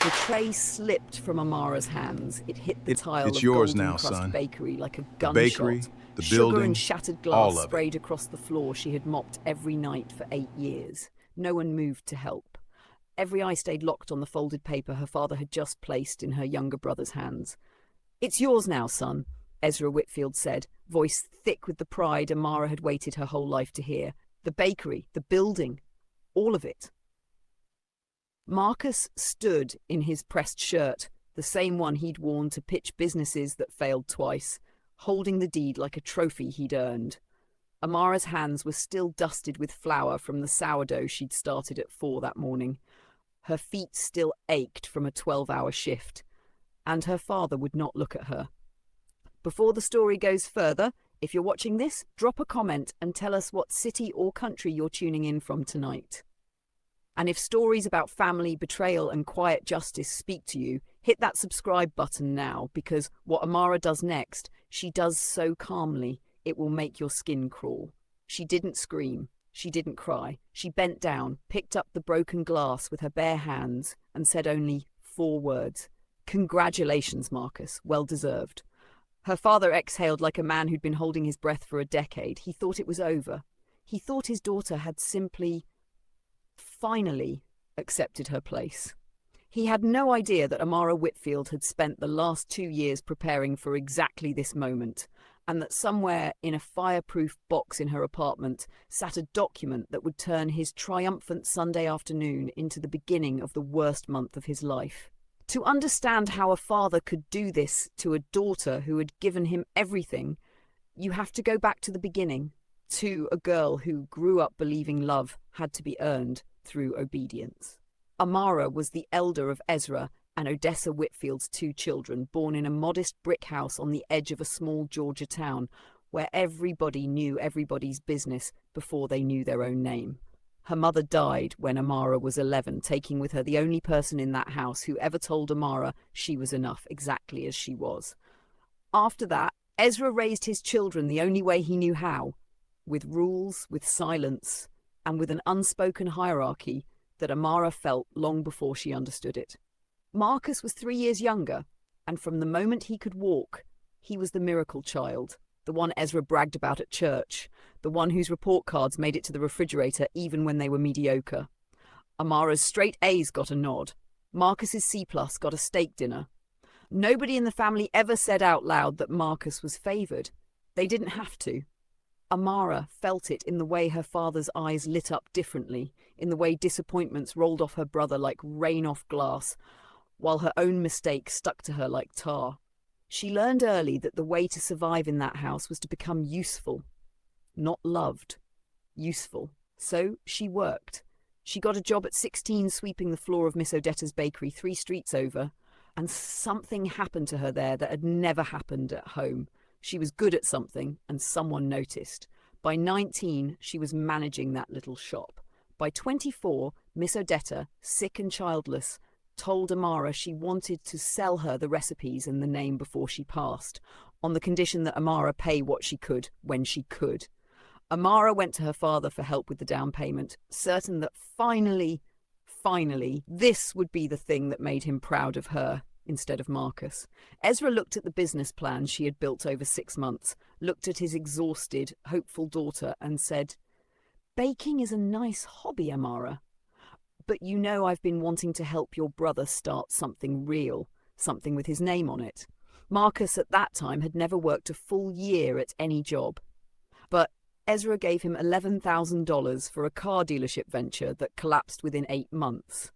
The tray slipped from Amara's hands. It hit the tile It's of yours Golden now, Crust son. Bakery like a The gunshot. bakery, the Sugar building, and shattered glass all of it. sprayed across the floor she had mopped every night for 8 years. No one moved to help. Every eye stayed locked on the folded paper her father had just placed in her younger brother's hands. "It's yours now, son," Ezra Whitfield said, voice thick with the pride Amara had waited her whole life to hear. "The bakery, the building, all of it." Marcus stood in his pressed shirt, the same one he'd worn to pitch businesses that failed twice, holding the deed like a trophy he'd earned. Amara's hands were still dusted with flour from the sourdough she'd started at 4 that morning. Her feet still ached from a 12-hour shift, and her father would not look at her. Before the story goes further, if you're watching this, drop a comment and tell us what city or country you're tuning in from tonight. And if stories about family, betrayal and quiet justice speak to you, hit that subscribe button now, because what Amara does next, she does so calmly, it will make your skin crawl. She didn't scream. She didn't cry. She bent down, picked up the broken glass with her bare hands and said only 4 words. "Congratulations, Marcus. Well deserved." Her father exhaled like a man who'd been holding his breath for a decade. He thought it was over. He thought his daughter had simply, finally, accepted her place. He had no idea that Amara Whitfield had spent the last 2 years preparing for exactly this moment, and that somewhere in a fireproof box in her apartment sat a document that would turn his triumphant Sunday afternoon into the beginning of the worst month of his life. To understand how a father could do this to a daughter who had given him everything, you have to go back to the beginning, to a girl who grew up believing love had to be earned through obedience. Amara was the elder of Ezra and Odessa Whitfield's 2 children, born in a modest brick house on the edge of a small Georgia town where everybody knew everybody's business before they knew their own name. Her mother died when Amara was 11, taking with her the only person in that house who ever told Amara she was enough, exactly as she was. After that, Ezra raised his children the only way he knew how, with rules, with silence, and with an unspoken hierarchy that Amara felt long before she understood it. Marcus was 3 years younger, and from the moment he could walk, he was the miracle child, the one Ezra bragged about at church, the one whose report cards made it to the refrigerator even when they were mediocre. Amara's straight A's got a nod. Marcus's C+ got a steak dinner. Nobody in the family ever said out loud that Marcus was favoured. They didn't have to. Amara felt it in the way her father's eyes lit up differently, in the way disappointments rolled off her brother like rain off glass, while her own mistakes stuck to her like tar. She learned early that the way to survive in that house was to become useful. Not loved. Useful. So she worked. She got a job at 16 sweeping the floor of Miss Odetta's bakery 3 streets over, and something happened to her there that had never happened at home. She was good at something, and someone noticed. By 19, she was managing that little shop. By 24, Miss Odetta, sick and childless, told Amara she wanted to sell her the recipes and the name before she passed, on the condition that Amara pay what she could when she could. Amara went to her father for help with the down payment, certain that finally, this would be the thing that made him proud of her instead of Marcus. Ezra looked at the business plan she had built over 6 months, looked at his exhausted, hopeful daughter and said, "Baking is a nice hobby, Amara. But you know I've been wanting to help your brother start something real, something with his name on it." Marcus at that time had never worked a full year at any job. But Ezra gave him $11,000 for a car dealership venture that collapsed within 8 months.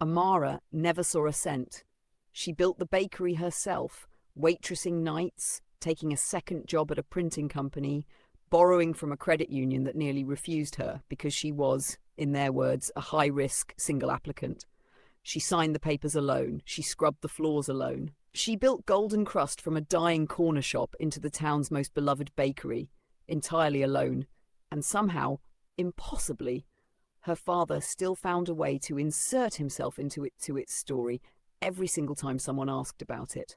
Amara never saw a cent. She built the bakery herself, waitressing nights, taking a second job at a printing company, borrowing from a credit union that nearly refused her because she was, in their words, a high-risk single applicant. She signed the papers alone. She scrubbed the floors alone. She built Golden Crust from a dying corner shop into the town's most beloved bakery, entirely alone. And somehow, impossibly, her father still found a way to insert himself into its story every single time someone asked about it.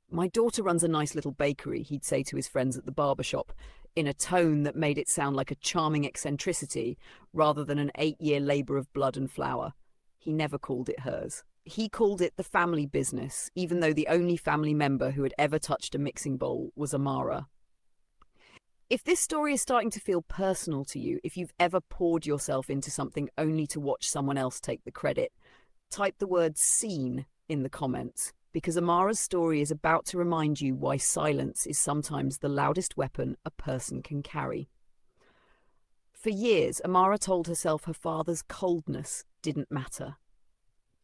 "My daughter runs a nice little bakery," he'd say to his friends at the barber shop, in a tone that made it sound like a charming eccentricity rather than an 8-year labour of blood and flour. He never called it hers. He called it the family business, even though the only family member who had ever touched a mixing bowl was Amara. If this story is starting to feel personal to you, if you've ever poured yourself into something only to watch someone else take the credit, type the word "seen" in the comments, because Amara's story is about to remind you why silence is sometimes the loudest weapon a person can carry. For years, Amara told herself her father's coldness didn't matter.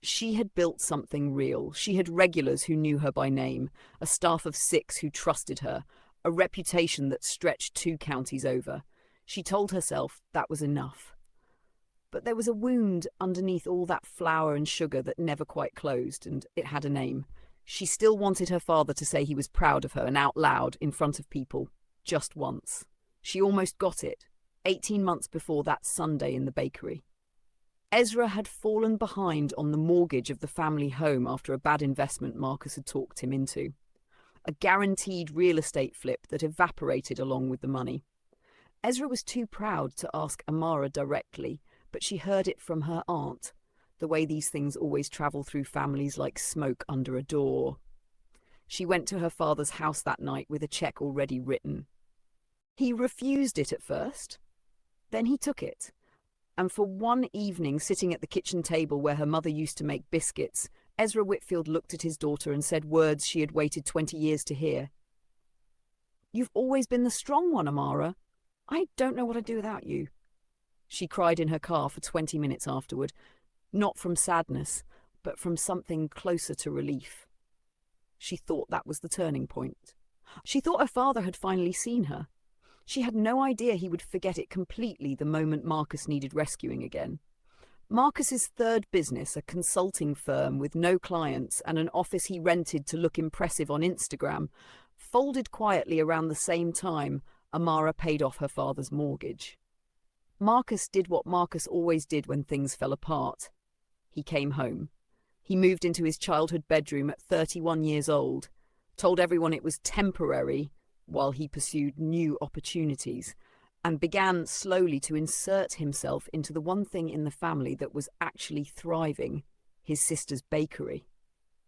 She had built something real. She had regulars who knew her by name, a staff of 6 who trusted her, a reputation that stretched 2 counties over. She told herself that was enough. But there was a wound underneath all that flour and sugar that never quite closed, and it had a name. She still wanted her father to say he was proud of her, and out loud, in front of people, just once. She almost got it, 18 months before that Sunday in the bakery. Ezra had fallen behind on the mortgage of the family home after a bad investment Marcus had talked him into. A guaranteed real estate flip that evaporated along with the money. Ezra was too proud to ask Amara directly, but she heard it from her aunt, the way these things always travel through families like smoke under a door. She went to her father's house that night with a check already written. He refused it at first. Then he took it. And for one evening, sitting at the kitchen table where her mother used to make biscuits, Ezra Whitfield looked at his daughter and said words she had waited 20 years to hear. "You've always been the strong one, Amara. I don't know what I'd do without you." She cried in her car for 20 minutes afterward, not from sadness, but from something closer to relief. She thought that was the turning point. She thought her father had finally seen her. She had no idea he would forget it completely the moment Marcus needed rescuing again. Marcus's third business, a consulting firm with no clients and an office he rented to look impressive on Instagram, folded quietly around the same time Amara paid off her father's mortgage. Marcus did what Marcus always did when things fell apart. He came home. He moved into his childhood bedroom at 31 years old, told everyone it was temporary while he pursued new opportunities, and began slowly to insert himself into the one thing in the family that was actually thriving, his sister's bakery.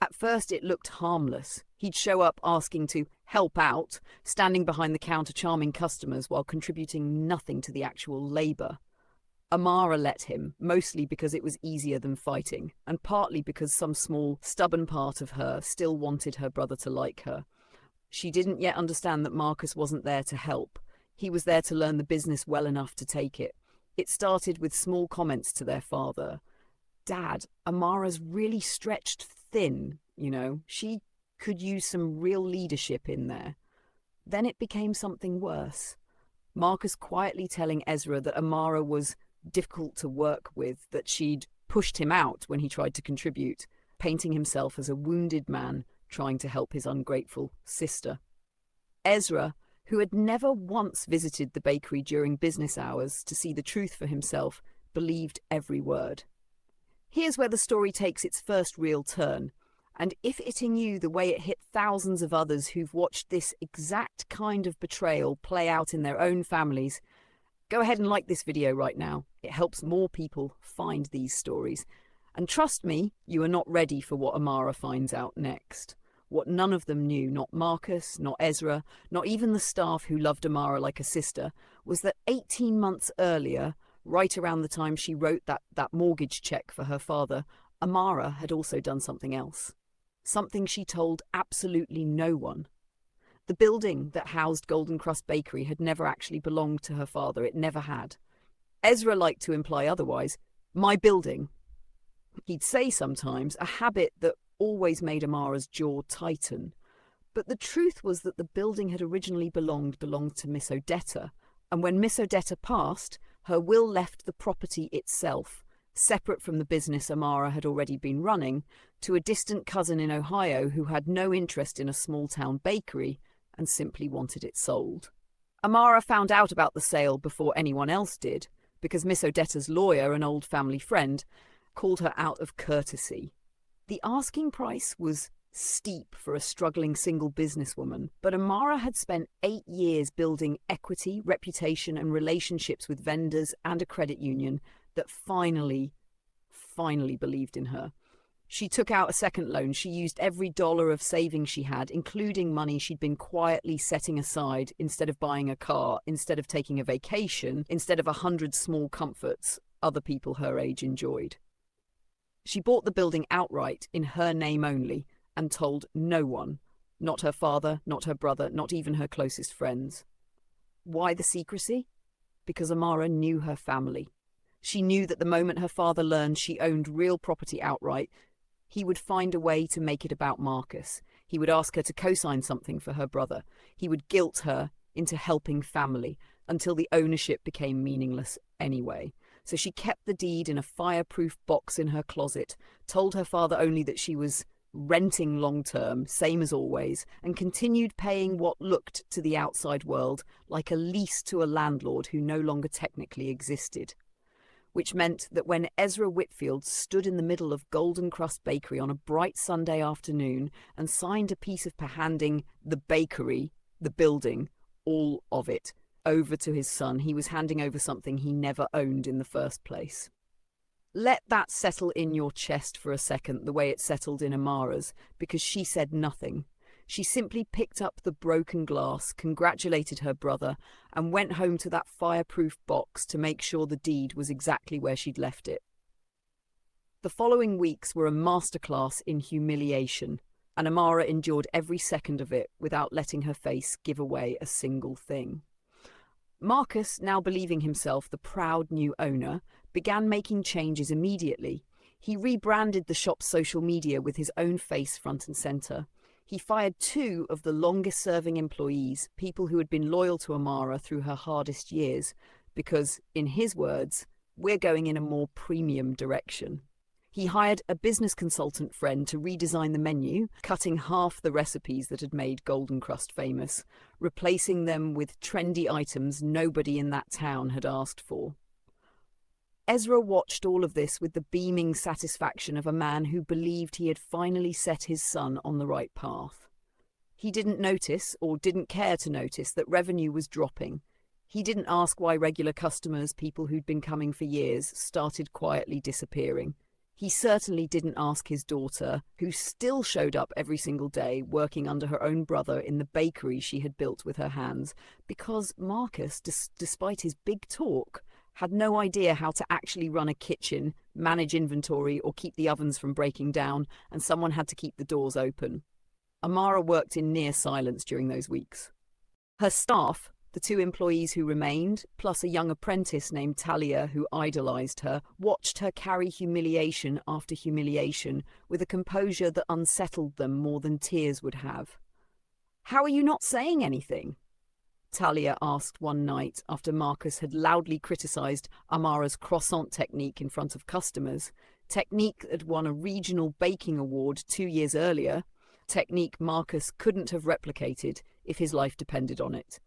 At first it looked harmless. He'd show up asking to help out, standing behind the counter charming customers while contributing nothing to the actual labour. Amara let him, mostly because it was easier than fighting, and partly because some small, stubborn part of her still wanted her brother to like her. She didn't yet understand that Marcus wasn't there to help. He was there to learn the business well enough to take it. It started with small comments to their father. "Dad, Amara's really stretched thin, you know. She could use some real leadership in there." Then it became something worse. Marcus quietly telling Ezra that Amara was difficult to work with, that she'd pushed him out when he tried to contribute, painting himself as a wounded man trying to help his ungrateful sister. Ezra, who had never once visited the bakery during business hours to see the truth for himself, believed every word. Here's where the story takes its first real turn, and if hitting you the way it hit thousands of others who've watched this exact kind of betrayal play out in their own families, go ahead and like this video right now. It helps more people find these stories. And trust me, you are not ready for what Amara finds out next. What none of them knew, not Marcus, not Ezra, not even the staff who loved Amara like a sister, was that 18 months earlier, right around the time she wrote that mortgage check for her father, Amara had also done something else. Something she told absolutely no one. The building that housed Golden Crust Bakery had never actually belonged to her father. It never had. Ezra liked to imply otherwise. "My building." He'd say sometimes, a habit that always made Amara's jaw tighten. But the truth was that the building had originally belonged to Miss Odetta, and when Miss Odetta passed, her will left the property itself, separate from the business Amara had already been running, to a distant cousin in Ohio who had no interest in a small-town bakery and simply wanted it sold. Amara found out about the sale before anyone else did, because Miss Odetta's lawyer, an old family friend, called her out of courtesy. The asking price was steep for a struggling single businesswoman, but Amara had spent 8 years building equity, reputation, and relationships with vendors and a credit union that finally believed in her. She took out a second loan. She used every dollar of savings she had, including money she'd been quietly setting aside instead of buying a car, instead of taking a vacation, instead of 100 small comforts other people her age enjoyed. She bought the building outright in her name only and told no one, not her father, not her brother, not even her closest friends. Why the secrecy? Because Amara knew her family. She knew that the moment her father learned she owned real property outright, he would find a way to make it about Marcus. He would ask her to co-sign something for her brother. He would guilt her into helping family until the ownership became meaningless anyway. So she kept the deed in a fireproof box in her closet, told her father only that she was renting long-term, same as always, and continued paying what looked to the outside world like a lease to a landlord who no longer technically existed. Which meant that when Ezra Whitfield stood in the middle of Golden Crust Bakery on a bright Sunday afternoon and signed a piece of paper handing the bakery, the building, all of it, over to his son, he was handing over something he never owned in the first place. Let that settle in your chest for a second, the way it settled in Amara's, because she said nothing. She simply picked up the broken glass, congratulated her brother, and went home to that fireproof box to make sure the deed was exactly where she'd left it. The following weeks were a masterclass in humiliation, and Amara endured every second of it without letting her face give away a single thing. Marcus, now believing himself the proud new owner, began making changes immediately. He rebranded the shop's social media with his own face front and centre. He fired 2 of the longest-serving employees, people who had been loyal to Amara through her hardest years, because, in his words, we're going in a more premium direction. He hired a business consultant friend to redesign the menu, cutting half the recipes that had made Golden Crust famous, replacing them with trendy items nobody in that town had asked for. Ezra watched all of this with the beaming satisfaction of a man who believed he had finally set his son on the right path. He didn't notice, or didn't care to notice, that revenue was dropping. He didn't ask why regular customers, people who'd been coming for years, started quietly disappearing. He certainly didn't ask his daughter, who still showed up every single day, working under her own brother in the bakery she had built with her hands, because Marcus, despite his big talk, had no idea how to actually run a kitchen, manage inventory, or keep the ovens from breaking down, and someone had to keep the doors open. Amara worked in near silence during those weeks. Her staff, the 2 employees who remained, plus a young apprentice named Talia who idolized her, watched her carry humiliation after humiliation with a composure that unsettled them more than tears would have. "How are you not saying anything?" Talia asked one night after Marcus had loudly criticized Amara's croissant technique in front of customers, technique that had won a regional baking award 2 years earlier, technique Marcus couldn't have replicated if his life depended on it.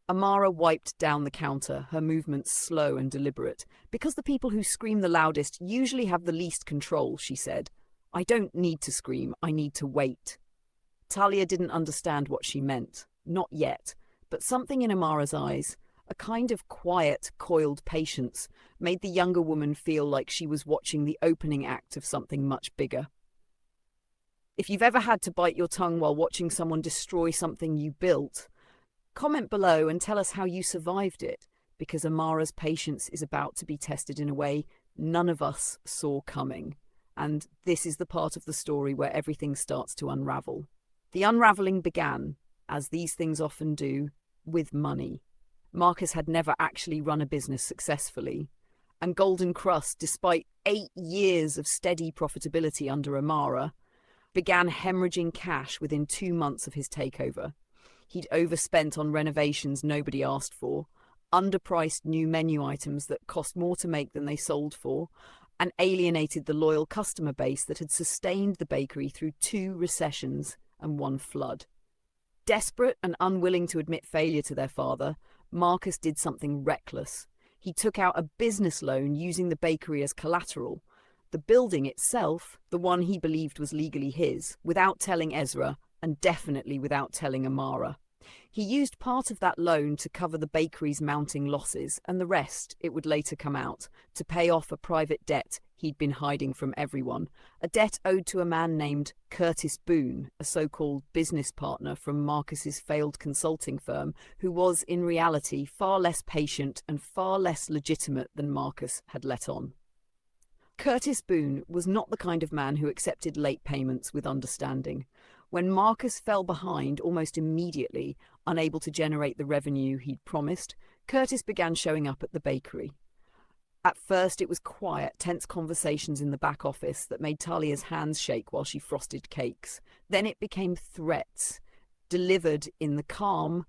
Amara wiped down the counter, her movements slow and deliberate. "Because the people who scream the loudest usually have the least control," she said. "I don't need to scream, I need to wait." Talia didn't understand what she meant. Not yet. But something in Amara's eyes, a kind of quiet, coiled patience, made the younger woman feel like she was watching the opening act of something much bigger. If you've ever had to bite your tongue while watching someone destroy something you built, comment below and tell us how you survived it, because Amara's patience is about to be tested in a way none of us saw coming. And this is the part of the story where everything starts to unravel. The unraveling began, as these things often do, with money. Marcus had never actually run a business successfully, and Golden Crust, despite 8 years of steady profitability under Amara, began hemorrhaging cash within 2 months of his takeover. He'd overspent on renovations nobody asked for, underpriced new menu items that cost more to make than they sold for, and alienated the loyal customer base that had sustained the bakery through 2 recessions and 1 flood. Desperate and unwilling to admit failure to their father, Marcus did something reckless. He took out a business loan using the bakery as collateral, the building itself, the one he believed was legally his, without telling Ezra, and definitely without telling Amara. He used part of that loan to cover the bakery's mounting losses, and the rest, it would later come out, to pay off a private debt he'd been hiding from everyone, a debt owed to a man named Curtis Boone, a so-called business partner from Marcus's failed consulting firm, who was in reality far less patient and far less legitimate than Marcus had let on. Curtis Boone was not the kind of man who accepted late payments with understanding. When Marcus fell behind almost immediately, unable to generate the revenue he'd promised, Curtis began showing up at the bakery. At first it was quiet, tense conversations in the back office that made Talia's hands shake while she frosted cakes. Then it became threats, delivered in the calm,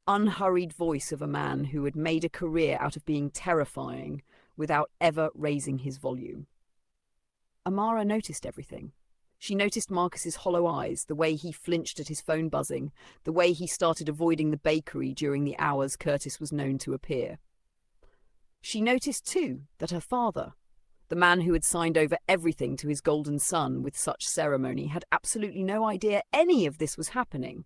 unhurried voice of a man who had made a career out of being terrifying without ever raising his volume. Amara noticed everything. She noticed Marcus's hollow eyes, the way he flinched at his phone buzzing, the way he started avoiding the bakery during the hours Curtis was known to appear. She noticed, too, that her father, the man who had signed over everything to his golden son with such ceremony, had absolutely no idea any of this was happening,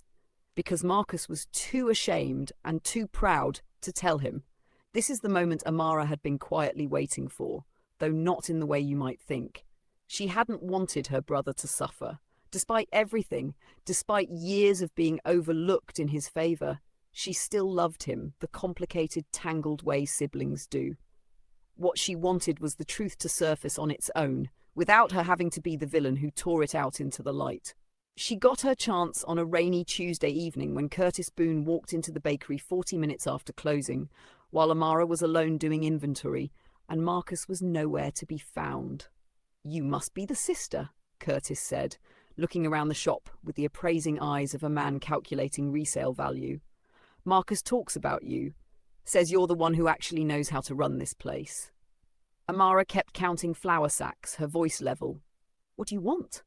because Marcus was too ashamed and too proud to tell him. This is the moment Amara had been quietly waiting for, though not in the way you might think. She hadn't wanted her brother to suffer. Despite everything, despite years of being overlooked in his favour, she still loved him, the complicated, tangled way siblings do. What she wanted was the truth to surface on its own, without her having to be the villain who tore it out into the light. She got her chance on a rainy Tuesday evening when Curtis Boone walked into the bakery 40 minutes after closing, while Amara was alone doing inventory, and Marcus was nowhere to be found. "You must be the sister," Curtis said, looking around the shop with the appraising eyes of a man calculating resale value. "Marcus talks about you, says you're the one who actually knows how to run this place." Amara kept counting flour sacks, her voice level. "What do you want?"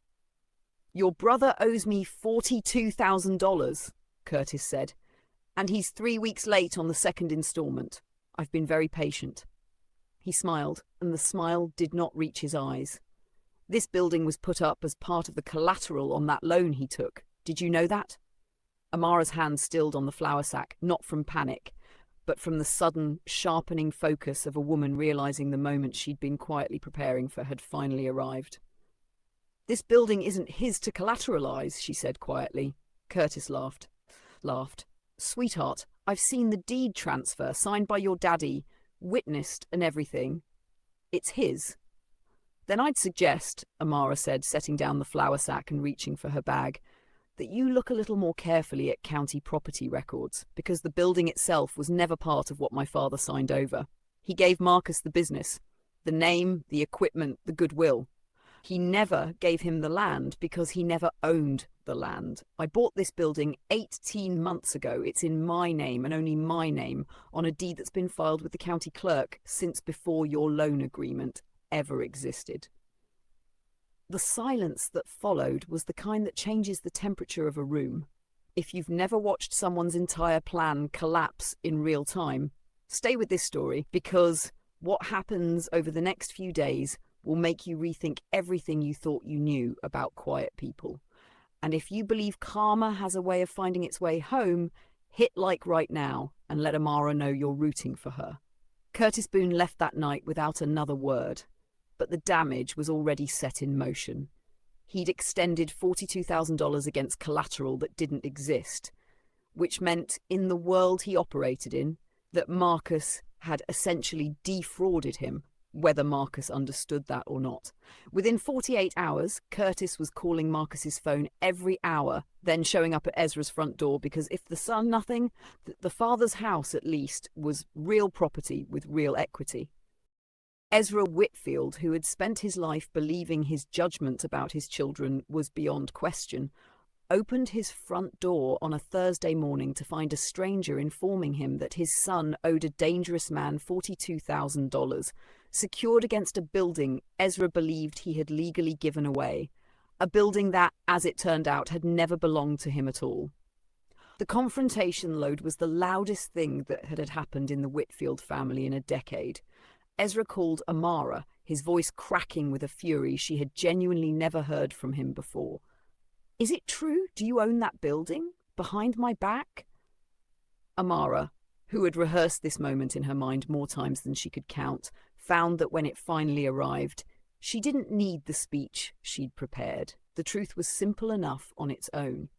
"Your brother owes me $42,000, Curtis said, "and he's 3 weeks late on the second installment. I've been very patient." He smiled, and the smile did not reach his eyes. "This building was put up as part of the collateral on that loan he took. Did you know that?" Amara's hand stilled on the flour sack, not from panic, but from the sudden, sharpening focus of a woman realizing the moment she'd been quietly preparing for had finally arrived. "This building isn't his to collateralize," she said quietly. Curtis laughed. "Sweetheart, I've seen the deed transfer signed by your daddy, witnessed and everything. It's his." "Then I'd suggest," Amara said, setting down the flour sack and reaching for her bag, "that you look a little more carefully at county property records, because the building itself was never part of what my father signed over. He gave Marcus the business, the name, the equipment, the goodwill. He never gave him the land because he never owned the land. I bought this building 18 months ago. It's in my name and only my name on a deed that's been filed with the county clerk since before your loan agreement ever existed." The silence that followed was the kind that changes the temperature of a room. If you've never watched someone's entire plan collapse in real time, stay with this story, because what happens over the next few days will make you rethink everything you thought you knew about quiet people. And if you believe karma has a way of finding its way home, hit like right now and let Amara know you're rooting for her. Curtis Boone left that night without another word, but the damage was already set in motion. He'd extended $42,000 against collateral that didn't exist, which meant, in the world he operated in, that Marcus had essentially defrauded him, whether Marcus understood that or not. Within 48 hours, Curtis was calling Marcus's phone every hour, then showing up at Ezra's front door because if the son nothing, the father's house at least was real property with real equity. Ezra Whitfield, who had spent his life believing his judgment about his children was beyond question, opened his front door on a Thursday morning to find a stranger informing him that his son owed a dangerous man $42,000, secured against a building Ezra believed he had legally given away, a building that, as it turned out, had never belonged to him at all. The confrontation load was the loudest thing that had happened in the Whitfield family in a decade. Ezra called Amara, his voice cracking with a fury she had genuinely never heard from him before. "Is it true? Do you own that building? Behind my back?" Amara, who had rehearsed this moment in her mind more times than she could count, found that when it finally arrived, She didn't need the speech she'd prepared. The truth was simple enough on its own.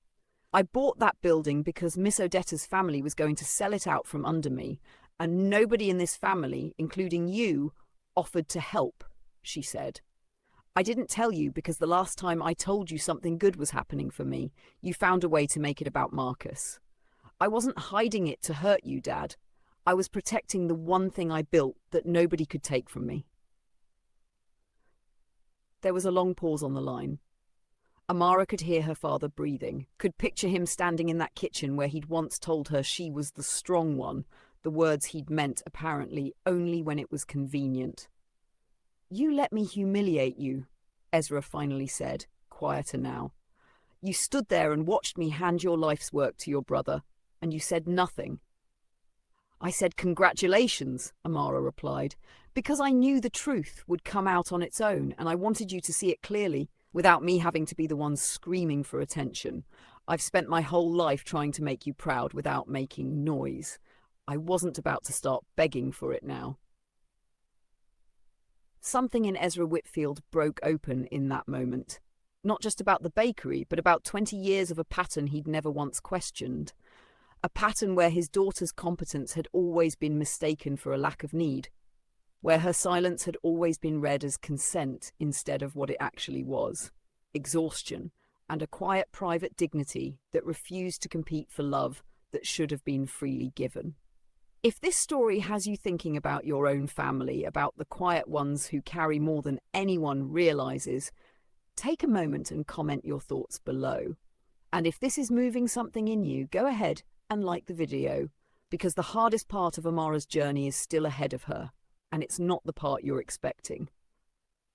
I bought that building because Miss Odetta's family was going to sell it out from under me, and nobody in this family, including you, offered to help, she said. I didn't tell you because the last time I told you something good was happening for me, you found a way to make it about Marcus. I wasn't hiding it to hurt you, Dad. I was protecting the one thing I built that nobody could take from me. There was a long pause on the line. Amara could hear her father breathing, could picture him standing in that kitchen where he'd once told her she was the strong one, the words he'd meant apparently only when it was convenient. You let me humiliate you, Ezra finally said, quieter now. You stood there and watched me hand your life's work to your brother, and you said nothing. I said congratulations, Amara replied, because I knew the truth would come out on its own, and I wanted you to see it clearly, without me having to be the one screaming for attention. I've spent my whole life trying to make you proud without making noise. I wasn't about to start begging for it now. Something in Ezra Whitfield broke open in that moment. Not just about the bakery, but about 20 years of a pattern he'd never once questioned. A pattern where his daughter's competence had always been mistaken for a lack of need, where her silence had always been read as consent instead of what it actually was, exhaustion, and a quiet private dignity that refused to compete for love that should have been freely given. If this story has you thinking about your own family, about the quiet ones who carry more than anyone realizes, take a moment and comment your thoughts below. And if this is moving something in you, go ahead and like the video, because the hardest part of Amara's journey is still ahead of her, and it's not the part you're expecting.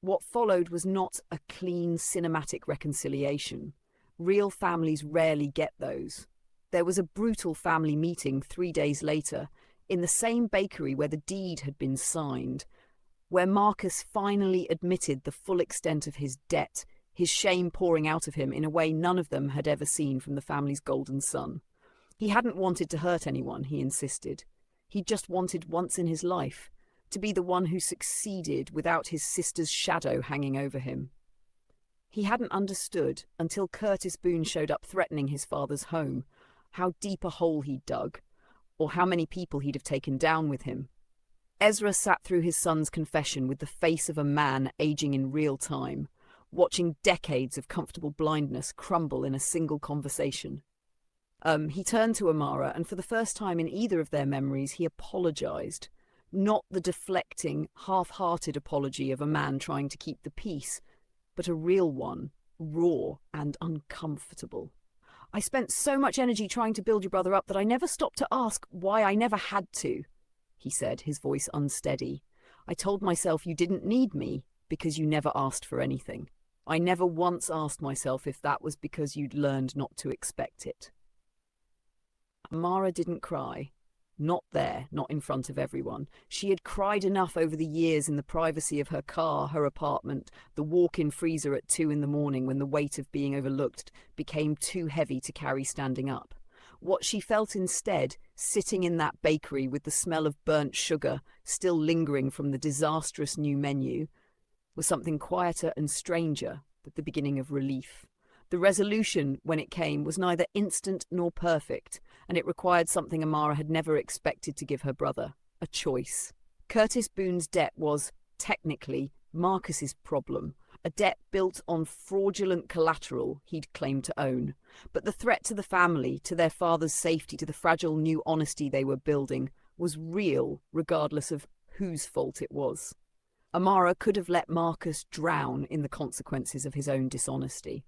What followed was not a clean cinematic reconciliation. Real families rarely get those. There was a brutal family meeting 3 days later, in the same bakery where the deed had been signed, where Marcus finally admitted the full extent of his debt, his shame pouring out of him in a way none of them had ever seen from the family's golden son. He hadn't wanted to hurt anyone, he insisted. He just wanted once in his life to be the one who succeeded without his sister's shadow hanging over him. He hadn't understood, until Curtis Boone showed up threatening his father's home, how deep a hole he'd dug, or how many people he'd have taken down with him. Ezra sat through his son's confession with the face of a man aging in real time, watching decades of comfortable blindness crumble in a single conversation. He turned to Amara, and for the first time in either of their memories, he apologized. Not the deflecting, half-hearted apology of a man trying to keep the peace, but a real one, raw and uncomfortable. I spent so much energy trying to build your brother up that I never stopped to ask why I never had to, he said, his voice unsteady. I told myself you didn't need me because you never asked for anything. I never once asked myself if that was because you'd learned not to expect it. Amara didn't cry. Not there, not in front of everyone. She had cried enough over the years in the privacy of her car, her apartment, the walk-in freezer at 2 a.m. when the weight of being overlooked became too heavy to carry standing up. What she felt instead, sitting in that bakery with the smell of burnt sugar still lingering from the disastrous new menu, was something quieter and stranger, but the beginning of relief. The resolution, when it came, was neither instant nor perfect, and it required something Amara had never expected to give her brother, a choice. Curtis Boone's debt was, technically, Marcus's problem, a debt built on fraudulent collateral he'd claimed to own. But the threat to the family, to their father's safety, to the fragile new honesty they were building, was real, regardless of whose fault it was. Amara could have let Marcus drown in the consequences of his own dishonesty.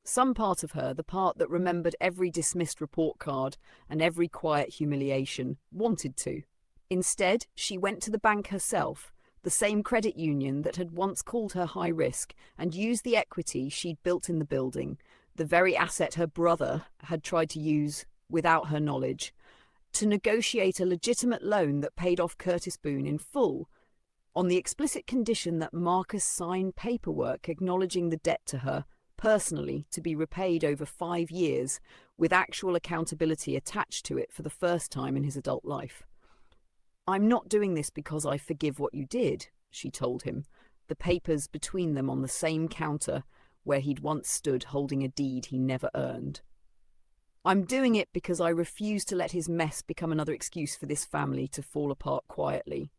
Some part of her, the part that remembered every dismissed report card and every quiet humiliation, wanted to. Instead, she went to the bank herself, the same credit union that had once called her high risk, and used the equity she'd built in the building, the very asset her brother had tried to use without her knowledge, to negotiate a legitimate loan that paid off Curtis Boone in full, on the explicit condition that Marcus sign paperwork acknowledging the debt to her, personally, to be repaid over 5 years, with actual accountability attached to it for the first time in his adult life. I'm not doing this because I forgive what you did, she told him. the papers between them on the same counter where he'd once stood holding a deed he never earned. I'm doing it because I refuse to let his mess become another excuse for this family to fall apart quietly,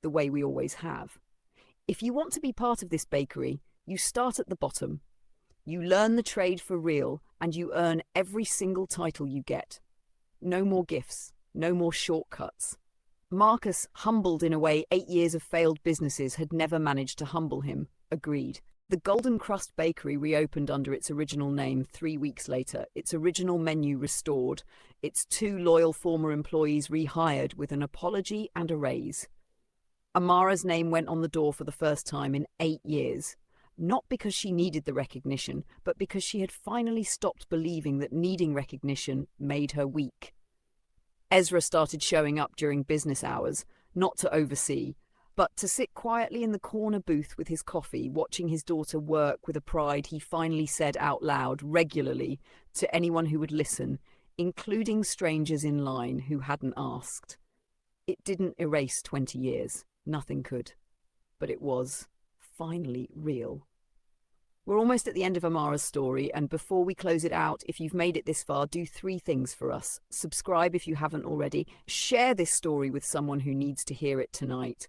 the way we always have. If you want to be part of this bakery, you start at the bottom. You learn the trade for real, and you earn every single title you get. No more gifts, no more shortcuts. Marcus, humbled in a way 8 years of failed businesses had never managed to humble him, agreed. The Golden Crust Bakery reopened under its original name 3 weeks later, its original menu restored, its 2 loyal former employees rehired with an apology and a raise. Amara's name went on the door for the first time in 8 years, not because she needed the recognition, but because she had finally stopped believing that needing recognition made her weak. Ezra started showing up during business hours, not to oversee, but to sit quietly in the corner booth with his coffee, watching his daughter work with a pride he finally said out loud regularly to anyone who would listen, including strangers in line who hadn't asked. It didn't erase 20 years. Nothing could. But it was finally real. We're almost at the end of Amara's story, and before we close it out, if you've made it this far, do 3 things for us. Subscribe if you haven't already, share this story with someone who needs to hear it tonight,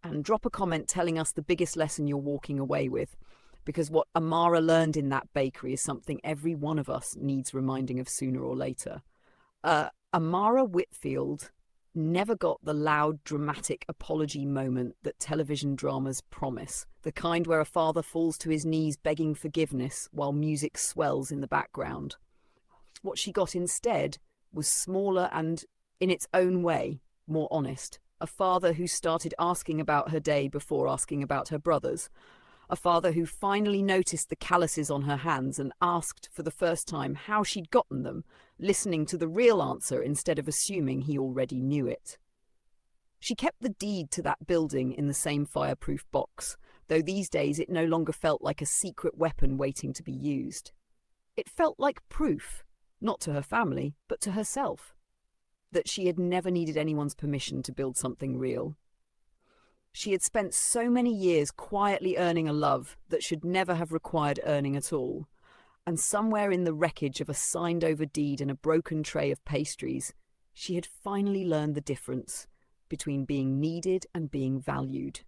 and drop a comment telling us the biggest lesson you're walking away with, because what Amara learned in that bakery is something every one of us needs reminding of sooner or later. Amara Whitfield never got the loud, dramatic apology moment that television dramas promise, the kind where a father falls to his knees begging forgiveness while music swells in the background. What she got instead was smaller and, in its own way, more honest. A father who started asking about her day before asking about her brother's. A father who finally noticed the calluses on her hands and asked for the first time how she'd gotten them, listening to the real answer instead of assuming he already knew it. She kept the deed to that building in the same fireproof box, though these days it no longer felt like a secret weapon waiting to be used. It felt like proof, not to her family, but to herself, that she had never needed anyone's permission to build something real. She had spent so many years quietly earning a love that should never have required earning at all, and somewhere in the wreckage of a signed-over deed and a broken tray of pastries, she had finally learned the difference between being needed and being valued.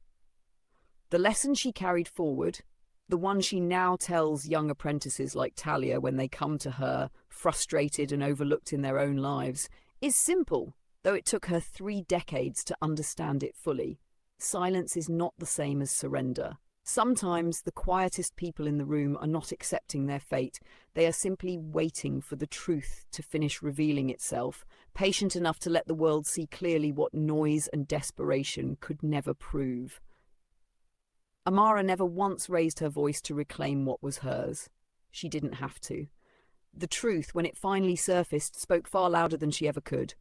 The lesson she carried forward, the one she now tells young apprentices like Talia when they come to her, frustrated and overlooked in their own lives, is simple, though it took her 3 decades to understand it fully. Silence is not the same as surrender. Sometimes the quietest people in the room are not accepting their fate. They are simply waiting for the truth to finish revealing itself, patient enough to let the world see clearly what noise and desperation could never prove. Amara never once raised her voice to reclaim what was hers. She didn't have to. The truth, when it finally surfaced, spoke far louder than she ever could.